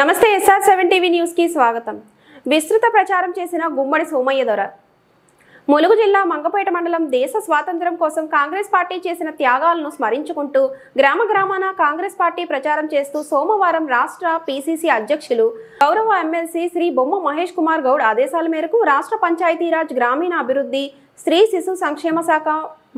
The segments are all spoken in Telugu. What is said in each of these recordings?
నమస్తే SR7 టీవీ న్యూస్ కి స్వాగతం। విస్తృత ప్రచారం చేసిన గుమ్మడి సోమయ్య దొర ములుగు జిల్లా మంగపేట మండలం దేశ స్వాతంత్ర్యం కోసం కాంగ్రెస్ పార్టీ చేసిన త్యాగాలను స్మరించుకుంటూ గ్రామ గ్రామాన కాంగ్రెస్ పార్టీ ప్రచారం చేస్తూ సోమవారం రాష్ట్ర PCC అధ్యక్షులు గౌరవ ఎమ్మెల్సీ శ్రీ బొమ్మ మహేష్ కుమార్ గౌడ్ ఆదేశాల మేరకు రాష్ట్ర పంచాయతీరాజ్ గ్రామీణ అభివృద్ధి స్త్రీ శిశు సంక్షేమ శాఖ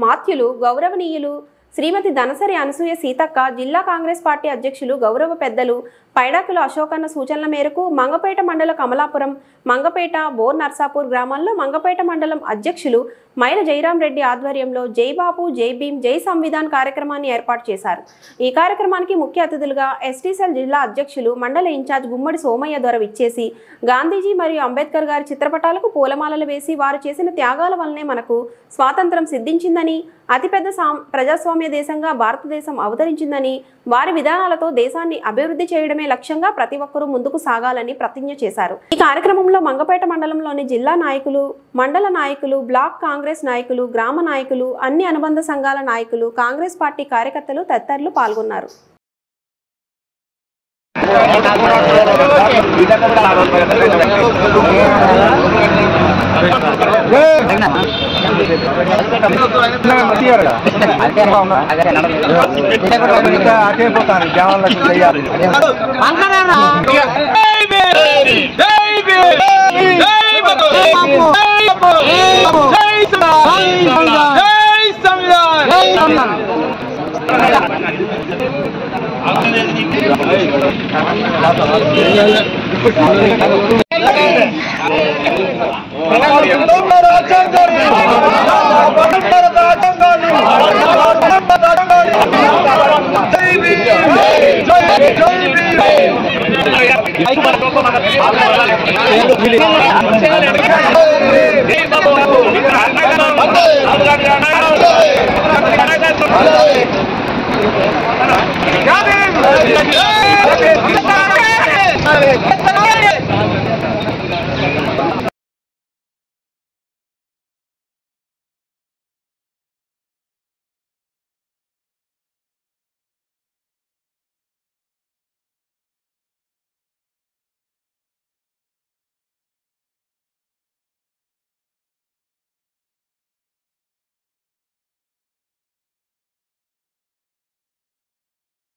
మాత్యులు గౌరవనీయులు శ్రీమతి ధనసరి అనసూయ సీతక్క జిల్లా కాంగ్రెస్ పార్టీ అధ్యక్షులు గౌరవ పెద్దలు పైడాకుల అశోకన్న సూచనల మేరకు మంగపేట మండల కమలాపురం మంగపేట బోర్ నర్సాపూర్ గ్రామాల్లో మంగపేట మండలం అధ్యక్షులు మైల జయరాం రెడ్డి ఆధ్వర్యంలో జై బాపు జై భీమ్ జై సంవిధాన్ కార్యక్రమాన్ని ఏర్పాటు చేశారు। ఈ కార్యక్రమానికి ముఖ్య అతిథులుగా ఎస్టీసెల్ జిల్లా అధ్యక్షులు మండల ఇన్ఛార్జ్ గుమ్మడి సోమయ్య దొర విచ్చేసి గాంధీజీ మరియు అంబేద్కర్ గారి చిత్రపటాలకు పూలమాలలు వేసి వారు చేసిన త్యాగాల వల్లనే మనకు స్వాతంత్రం సిద్ధించిందని అతిపెద్ద ప్రజాస్వామ్య దేశంగా భారతదేశం అవతరించిందని వారి విధానాలతో దేశాన్ని అభివృద్ధి చేయడమే లక్ష్యంగా ప్రతి ఒక్కరూ ముందుకు సాగాలని ప్రతిజ్ఞ చేశారు। ఈ కార్యక్రమంలో మంగపేట మండలంలోని జిల్లా నాయకులు మండల నాయకులు బ్లాక్ కాంగ్రెస్ నాయకులు గ్రామ నాయకులు అన్ని అనుబంధ సంఘాల నాయకులు కాంగ్రెస్ పార్టీ కార్యకర్తలు తదితరులు పాల్గొన్నారు।